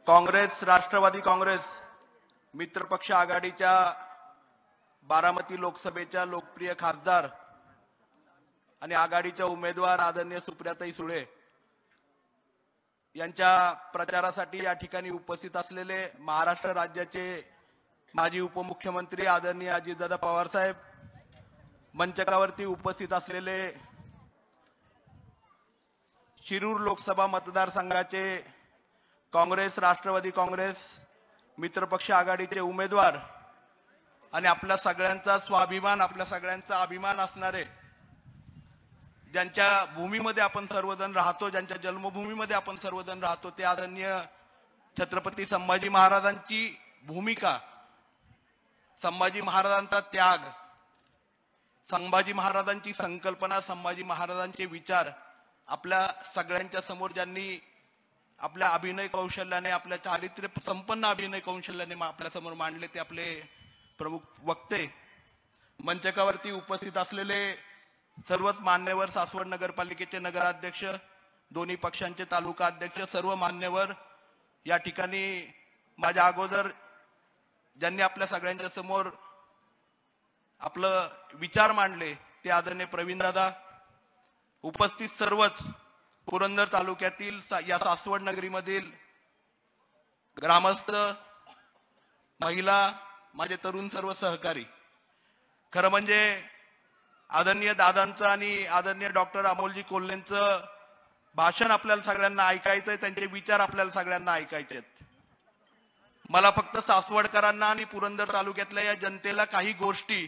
काँग्रेस राष्ट्रवादी काँग्रेस मित्रपक्ष आघाडीच्या बारामती लोकसभेच्या लोकप्रिय खासदार आणि आघाडीच्या उमेदवार आदरणीय सुप्रियाताई सुळे यांच्या प्रचारासाठी या ठिकाणी उपस्थित असलेले महाराष्ट्र राज्याचे माजी उपमुख्यमंत्री आदरणीय अजितदादा पवार साहेब, मंचकावरती उपस्थित असलेले शिरूर लोकसभा मतदारसंघाचे काँग्रेस राष्ट्रवादी काँग्रेस मित्रपक्ष आघाडीचे उमेदवार आणि आपल्या सगळ्यांचा स्वाभिमान, आपल्या सगळ्यांचा अभिमान असणारे, ज्यांच्या भूमीमध्ये आपण सर्वजण राहतो, ज्यांच्या जन्मभूमीमध्ये आपण सर्वजण राहतो, ते आदरणीय छत्रपती संभाजी महाराजांची भूमिका, संभाजी महाराजांचा त्याग, संभाजी महाराजांची संकल्पना, संभाजी महाराजांचे विचार आपल्या सगळ्यांच्या समोर ज्यांनी आपल्या अभिनय कौशल्याने, आपल्या चारित्र्य संपन्न अभिनय कौशल्याने आपल्या समोर मांडले, ते आपले प्रमुख वक्ते, मंचकावरती उपस्थित असलेले सर्वच मान्यवर, सासवड नगरपालिकेचे नगराध्यक्ष, दोन्ही पक्षांचे तालुका अध्यक्ष, सर्व मान्यवर, या ठिकाणी माझ्या अगोदर ज्यांनी आपल्या सगळ्यांच्या समोर आपलं विचार मांडले ते आदरणीय प्रवीणदादा, उपस्थित सर्वच पुरंदर तालुक्यातील या सासवड नगरीमधील ग्रामस्थ, महिला, माझे तरुण सर्व सहकारी. खरं म्हणजे आदरणीय दादांचं आणि आदरणीय डॉक्टर अमोलजी कोल्हेंचं भाषण आपल्याला सगळ्यांना ऐकायचंय, त्यांचे विचार आपल्याला सगळ्यांना ऐकायचे आहेत. मला फक्त सासवडकरांना आणि पुरंदर तालुक्यातल्या या जनतेला काही गोष्टी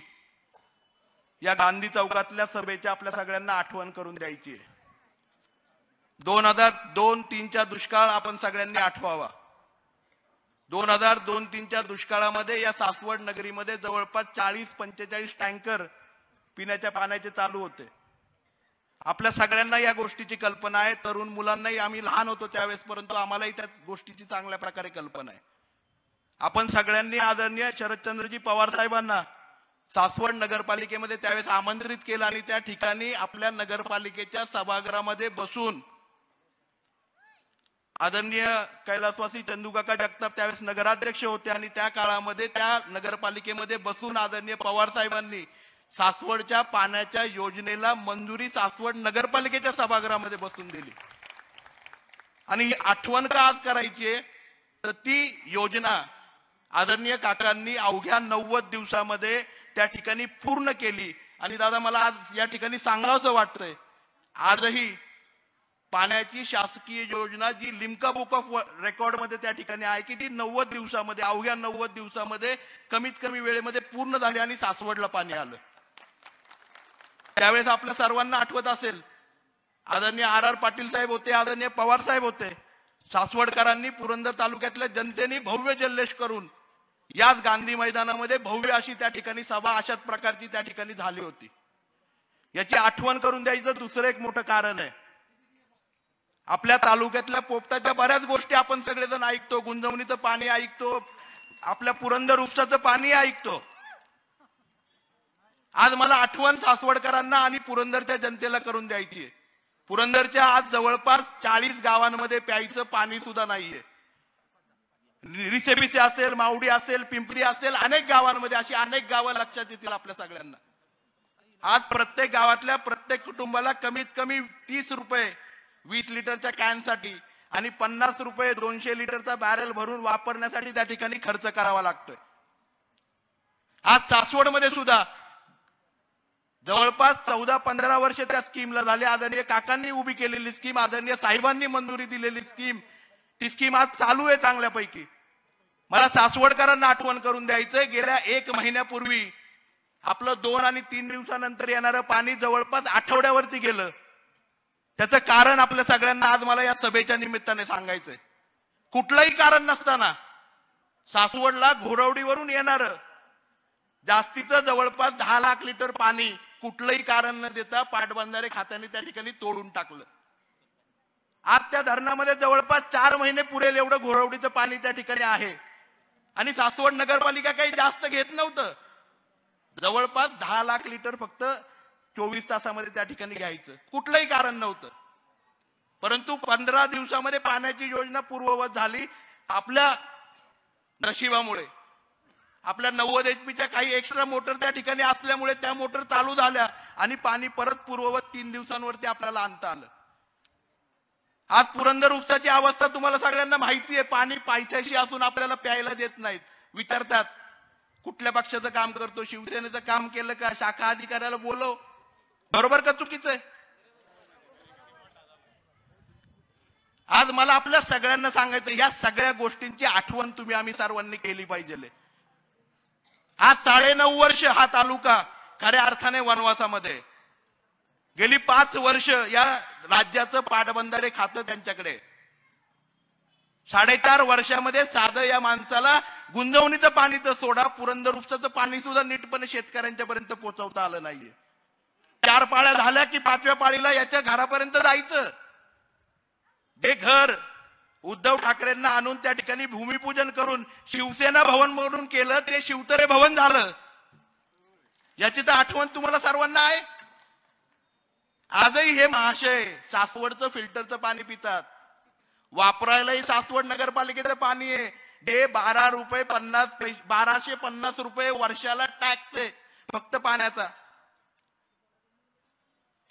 या गांधी चौकातल्या सभेच्या आपल्या सगळ्यांना आठवण करून द्यायची आहे. 2002-03च्या दुष्काळ आपण सगळ्यांनी आठवावा. 2002-03च्या दुष्काळामध्ये या सासवड नगरीमध्ये जवळपास 40-45 टँकर पिण्याच्या पाण्याचे चालू होते. आपल्या सगळ्यांना या गोष्टीची कल्पना आहे. तरुण मुलांनाही, आम्ही लहान होतो त्यावेळेस, परंतु आम्हालाही त्या गोष्टीची चांगल्या प्रकारे कल्पना आहे. आपण सगळ्यांनी आदरणीय शरदचंद्रजी पवार साहेबांना सासवड नगरपालिकेमध्ये त्यावेळेस आमंत्रित केलं आणि त्या ठिकाणी आपल्या नगरपालिकेच्या सभागृहामध्ये बसून आदरणीय कैलासवासी चंदूकाका जगताप त्यावेळेस नगराध्यक्ष होते आणि त्या काळामध्ये त्या नगरपालिकेमध्ये बसून आदरणीय पवार साहेबांनी सासवडच्या पाण्याच्या योजनेला मंजुरी सासवड नगरपालिकेच्या सभागृहामध्ये बसून दिली. आणि ही आठवण का आज करायची आहे, तर ती योजना आदरणीय काकांनी अवघ्या 90 दिवसामध्ये त्या ठिकाणी पूर्ण केली. आणि दादा, मला आज या ठिकाणी सांगावंसं वाटतंय, आजही पाण्याची शासकीय योजना जी लिम्का बुक ऑफ रेकॉर्ड मध्ये त्या ठिकाणी आहे की ती 90 दिवसामध्ये, अवघ्या 90 दिवसामध्ये कमीत कमी वेळेमध्ये पूर्ण झाली आणि सासवडला पाणी आलं. त्यावेळेस आपल्या सर्वांना आठवत असेल, आदरणीय आर पाटील साहेब होते, आदरणीय पवार साहेब होते. सासवडकरांनी, पुरंदर तालुक्यातल्या जनतेने भव्य जल्लोष करून याच गांधी मैदानामध्ये भव्य अशी त्या ठिकाणी सभा अशाच प्रकारची त्या ठिकाणी झाली होती. याची आठवण करून द्यायचं दुसरं एक मोठं कारण आहे. आपल्या तालुक्यातल्या पोपटाच्या बऱ्याच गोष्टी आपण सगळेजण ऐकतो. गुंजवणीचं पाणी ऐकतो, आपल्या पुरंदर उपसाचं पाणी ऐकतो. आज मला आठवण सासवडकरांना आणि पुरंदरच्या जनतेला करून द्यायची आहे. पुरंदरच्या आज जवळपास 40 गावांमध्ये प्यायचं पाणी सुद्धा नाहीये. रिसेबिसे असेल, मावडी असेल, पिंपरी असेल, अनेक गावांमध्ये अशी अनेक गावं लक्षात येतील आपल्या सगळ्यांना. आज प्रत्येक गावातल्या प्रत्येक कुटुंबाला कमीत कमी 30 रुपये 20 लिटरच्या कॅनसाठी आणि 50 रुपये 200 लिटरचा बॅरल भरून वापरण्यासाठी त्या ठिकाणी खर्च करावा लागतोय. आज सासवडमध्ये सुद्धा जवळपास 14-15 वर्ष त्या स्कीमला झाले. आदरणीय काकांनी उभी केलेली स्कीम, आदरणीय साहेबांनी मंजुरी दिलेली स्कीम, ती स्कीम आज चालू आहे चांगल्यापैकी. मला सासवडकरांना आठवण करून द्यायचंय, गेल्या 1 महिन्यापूर्वी आपलं 2 आणि 3 दिवसानंतर येणारं पाणी जवळपास आठवड्यावरती गेलं. त्याचं कारण आपल्या सगळ्यांना आज मला या सभेच्या निमित्ताने सांगायचंय. कुठलंही कारण नसताना सासवडला घोरवडीवरून येणारं जास्तीचं जवळपास 10 लाख लिटर पाणी कुठलंही कारण न देता पाटबंधारे खात्याने त्या ठिकाणी तोडून टाकलं. आज त्या धरणामध्ये जवळपास 4 महिने पुरेल एवढं घोरवडीचं पाणी त्या ठिकाणी आहे. आणि सासवड नगरपालिका काही जास्त घेत नव्हतं, जवळपास 10 लाख लिटर फक्त 24 तासामध्ये त्या ठिकाणी घ्यायचं, कुठलंही कारण नव्हतं. परंतु 15 दिवसामध्ये पाण्याची योजना पूर्ववत झाली आपल्या नशिबामुळे आपल्या 90 HP काही एक्स्ट्रा मोटर त्या ठिकाणी असल्यामुळे त्या मोटर चालू झाल्या आणि पाणी परत पूर्ववत 3 दिवसांवरती आपल्याला आणता आलं. आज पुरंदर उपसाची अवस्था तुम्हाला सगळ्यांना माहिती आहे. पाणी पायथ्याशी असून आपल्याला प्यायला देत नाहीत. विचारतात कुठल्या पक्षाचं काम करतो, शिवसेनेचं काम केलं का, शाखा अधिकाऱ्याला बोलव. बरोबर का चुकीचं आहे? आज मला आपल्या सगळ्यांना सांगायचं, या सगळ्या गोष्टींची आठवण तुम्ही आम्ही सर्वांनी केली पाहिजे. आज 9.5 वर्ष हा तालुका खऱ्या अर्थाने वनवासामध्ये. गेली 5 वर्ष या राज्याचं पाटबंधारे खातं त्यांच्याकडे. 4.5 वर्षामध्ये साधं या माणसाला गुंजवणीचं पाणी तर सोडा, पुरंदर उपसाचं पाणी सुद्धा नीटपणे शेतकऱ्यांच्या पर्यंत पोहोचवता आलं नाहीये. 4 पाळ्या झाल्या की 5व्या पाळीला याच्या घरापर्यंत जायचं. जे घर उद्धव ठाकरेंना आणून त्या ठिकाणी भूमिपूजन करून शिवसेना भवन म्हणून केलं, ते शिवतरे भवन झालं. याची तर आठवण तुम्हाला सर्वांना आहे. आजही हे महाशय सासवडचं फिल्टरचं पाणी पितात. वापरायलाही सासवड नगरपालिकेचं पाणी आहे. डे 1250 रुपये वर्षाला टॅक्स आहे फक्त पाण्याचा.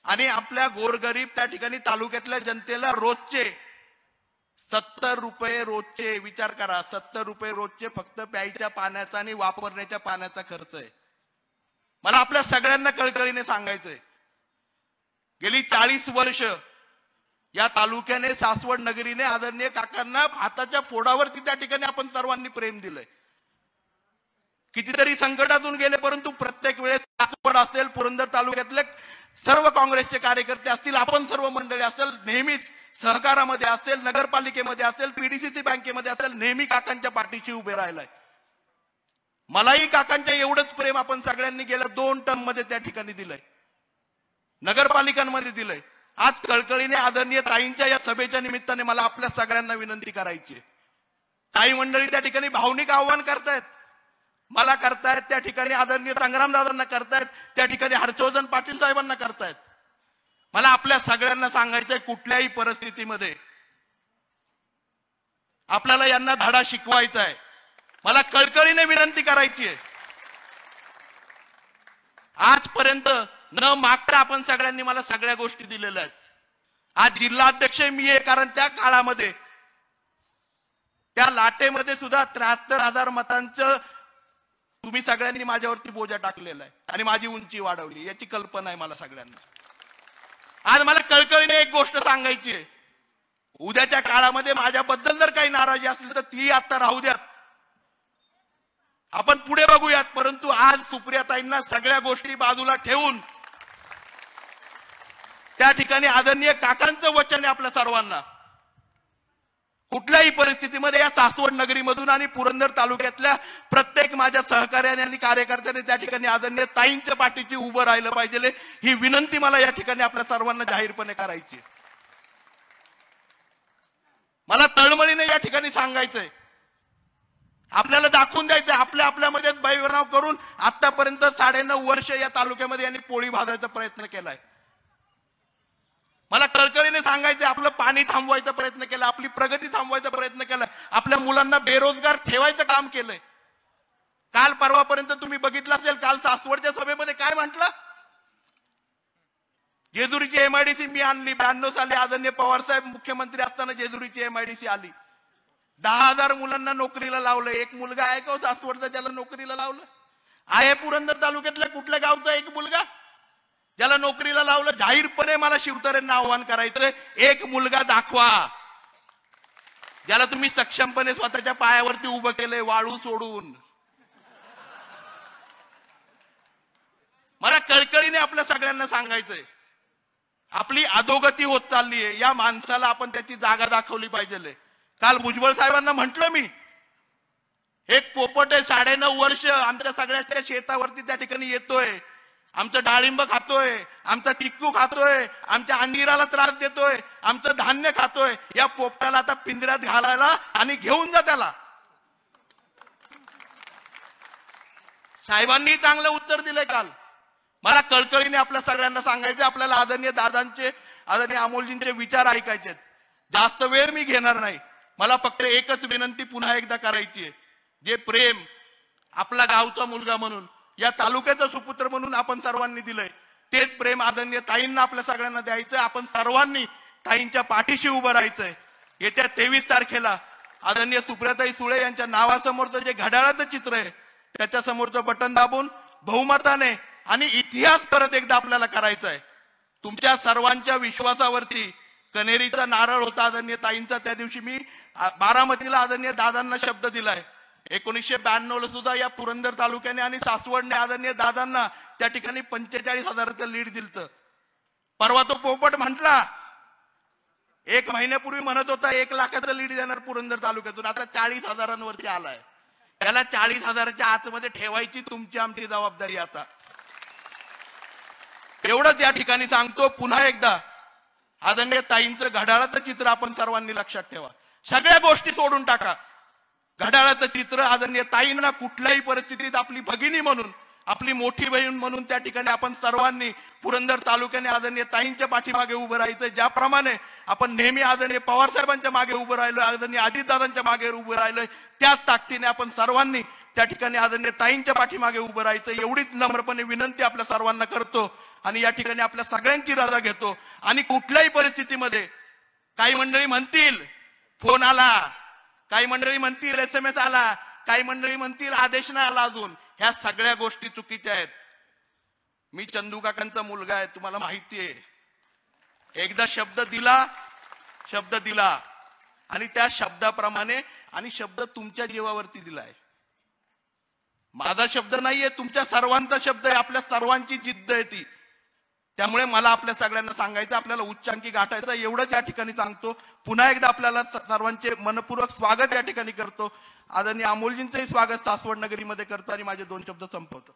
आणि आपल्या गोरगरीब त्या ठिकाणी तालुक्यातल्या जनतेला रोजचे 70 रुपये रोजचे, विचार करा, 70 रुपये रोजचे फक्त प्यायच्या पाण्याचा आणि वापरण्याच्या पाण्याचा खर्च आहे. मला आपल्या सगळ्यांना कळकळीने सांगायचंय, गेली 40 वर्ष या तालुक्याने, सासवड नगरीने आदरणीय काकांना हाताच्या फोडावरती त्या ठिकाणी आपण सर्वांनी प्रेम दिलंय. कितीतरी संकटातून गेले, परंतु प्रत्येक वेळेस सासवड असेल, पुरंदर तालुक्यातले सर्व काँग्रेसचे कार्यकर्ते असतील, आपण सर्व मंडळी असेल, नेहमीच सहकारामध्ये असेल, नगरपालिकेमध्ये असेल, पीडीसीसी बँकेमध्ये असेल, नेहमी काकांच्या पाठीशी उभे राहिलाय. मलाही काकांच्या एवढंच प्रेम आपण सगळ्यांनी गेल्या 2 टर्म मध्ये त्या ठिकाणी दिलंय, नगरपालिकांमध्ये दिलंय. आज कळकळीने आदरणीय ताईंच्या या सभेच्या निमित्ताने मला आपल्या सगळ्यांना विनंती करायची आहे. काही मंडळी त्या ठिकाणी भावनिक आव्हान करतायत, मला करतायत, त्या ठिकाणी आदरणीय संग्रामदादांना करतायत, त्या ठिकाणी हर्षवर्धन पाटील साहेबांना करतायत. मला आपल्या सगळ्यांना सांगायचंय, कुठल्याही परिस्थितीमध्ये आपल्याला यांना धडा शिकवायचा आहे. मला कळकळीने विनंती करायची आहे, आजपर्यंत न मागता आपण सगळ्यांनी मला सगळ्या गोष्टी दिलेल्या आहेत. आज जिल्हाध्यक्ष मी आहे, कारण त्या काळामध्ये त्या लाटेमध्ये सुद्धा 73,000 मतांचं तुम्ही सगळ्यांनी माझ्यावरती बोजा टाकलेला आहे आणि माझी उंची वाढवली, याची कल्पना आहे मला सगळ्यांना. आज मला कळकळीने एक गोष्ट सांगायची आहे, उद्याच्या काळामध्ये माझ्याबद्दल जर काही नाराजी असली तर ती आता राहू द्यात, आपण पुढे बघूयात. परंतु आज सुप्रियाताईंना सगळ्या गोष्टी बाजूला ठेवून त्या ठिकाणी आदरणीय काकांचं वचन आहे आपल्या सर्वांना, कुठल्याही परिस्थितीमध्ये या सासवड नगरीमधून आणि पुरंदर तालुक्यातल्या प्रत्येक माझ्या सहकार्याने आणि कार्यकर्त्यांनी त्या ठिकाणी आदरणीय ताईंच्या पाठीशी उभं राहिलं पाहिजे, ही विनंती मला या ठिकाणी आपल्या सर्वांना जाहीरपणे करायची. मला तळमळीने या ठिकाणी सांगायचंय, आपल्याला दाखवून द्यायचंय, आपल्यामध्येच बैबनाव करून आतापर्यंत 9.5 वर्ष या तालुक्यामध्ये यांनी पोळी भाजायचा प्रयत्न केलाय. मला कळकळीने सांगायचंय, आपलं पाणी थांबवायचा प्रयत्न केला, आपली प्रगती थांबवायचा प्रयत्न केला, आपल्या मुलांना बेरोजगार ठेवायचं काम केलंय. काल परवापर्यंत तुम्ही बघितलं असेल, काल सासवडच्या सभेमध्ये काय म्हटलं, जेजुरीची MIDC मी आणली. 92 साली आदरणीय पवार साहेब मुख्यमंत्री असताना जेजुरीची MIDC आली. 10,000 मुलांना नोकरीला लावलं. एक मुलगा आहे का सासवडचा ज्याला नोकरीला लावलं आहे? पुरंदर तालुक्यातल्या कुठल्या गावचा एक मुलगा ज्याला नोकरीला लावलं? जाहीरपणे मला शिवतरेंना आव्हान करायचं, एक मुलगा दाखवा ज्याला तुम्ही सक्षमपणे स्वतःच्या पायावरती उभं केलंय, वाळू सोडून. मला कळकळीने आपल्या सगळ्यांना सांगायचंय, आपली अधोगती होत चालली आहे, या माणसाला आपण त्याची जागा दाखवली पाहिजे. काल भुजबळ साहेबांना म्हटलं मी, एक पोपट आहे, 9.5 वर्ष आमच्या सगळ्याच्या शेतावरती त्या ठिकाणी येतोय, आमचं डाळिंब खातोय, आमचा चिक्कू खातोय, आमच्या अंजीराला त्रास देतोय, आमचं धान्य खातोय. या पोपटाला आता पिंजऱ्यात घालायला आणि घेऊन जा त्याला. साहेबांनी चांगलं उत्तर दिलंय काल. मला कळकळीने आपल्या सगळ्यांना सांगायचं, आपल्याला आदरणीय दादांचे, आदरणीय अमोलजींचे विचार ऐकायचे. जास्त वेळ मी घेणार नाही. मला फक्त एकच विनंती पुन्हा एकदा करायची आहे, जे प्रेम आपला गावचा मुलगा म्हणून, या तालुक्याचा सुपुत्र म्हणून आपण सर्वांनी दिलंय, तेच प्रेम आदरणीय ताईंना आपल्या सगळ्यांना द्यायचंय. आपण सर्वांनी ताईंच्या पाठीशी उभं राहायचंय. येत्या 23 तारखेला आदरणीय सुप्रियाताई सुळे यांच्या नावासमोरचं जे घड्याळाचं चित्र आहे त्याच्या समोरचं बटन दाबून बहुमताने आणि इतिहास परत एकदा आपल्याला करायचा आहे. तुमच्या सर्वांच्या विश्वासावरती कनेरीचा नारळ होता आदरणीय ताईंचा. त्या दिवशी मी बारामतीला आदरणीय दादांना शब्द दिलाय. 1992 ला सुद्धा या पुरंदर तालुक्याने आणि सासवडने आदरणीय दादांना त्या ठिकाणी 45,000चं लीड दिलतं. परवा तो पोपट म्हटला, 1 महिन्यापूर्वी म्हणत होता 1 लाखाचं लीड देणार पुरंदर तालुक्यातून, आता 40,000वरती आलाय. त्याला 40,000च्या आतमध्ये ठेवायची तुमची आमची जबाबदारी. आता एवढंच या ठिकाणी सांगतो. पुन्हा एकदा आदरणीय ताईंचं घड्याळाचं चित्र आपण सर्वांनी लक्षात ठेवा. सगळ्या गोष्टी सोडून टाका. घड्याळाचं चित्र आदरणीय ताईंना कुठल्याही परिस्थितीत आपली भगिनी म्हणून, आपली मोठी बहीण म्हणून त्या ठिकाणी आपण सर्वांनी पुरंदर तालुक्याने आदरणीय ताईंच्या पाठीमागे उभं राहायचं. ज्याप्रमाणे आपण नेहमी आदरणीय पवार साहेबांच्या मागे उभं राहिलोय, आदरणीय अजितदादांच्या मागे उभं राहिलोय, त्याच ताकदीने आपण सर्वांनी त्या ठिकाणी आदरणीय ताईंच्या पाठीमागे उभं राहायचं. एवढीच नम्रपणे विनंती आपल्या सर्वांना करतो आणि या ठिकाणी आपल्या सगळ्यांची रजा घेतो. आणि कुठल्याही परिस्थितीमध्ये काही मंडळी म्हणतील फोन आला, काही मंडळी म्हणतील SMS आला, काही मंडळी म्हणतील आदेश नाही आला अजून, ह्या सगळ्या गोष्टी चुकीच्या आहेत. मी चंदू काकांचा मुलगा आहे, तुम्हाला माहिती आहे. एकदा शब्द दिला आणि त्या शब्दाप्रमाणे, आणि शब्द तुमच्या जीवावरती दिलाय. माझा शब्द नाहीये, तुमच्या सर्वांचा शब्द आहे. आपल्या सर्वांची जिद्द आहे ती. त्यामुळे मला आपल्या सगळ्यांना सांगायचं, आपल्याला उच्चांकी गाठायचं. एवढंच या ठिकाणी सांगतो. पुन्हा एकदा आपल्याला सर्वांचे मनपूर्वक स्वागत या ठिकाणी करतो. आदरणीय अमोलजींचंही स्वागत सासवड नगरीमध्ये करतो आणि माझे 2 शब्द संपवतो.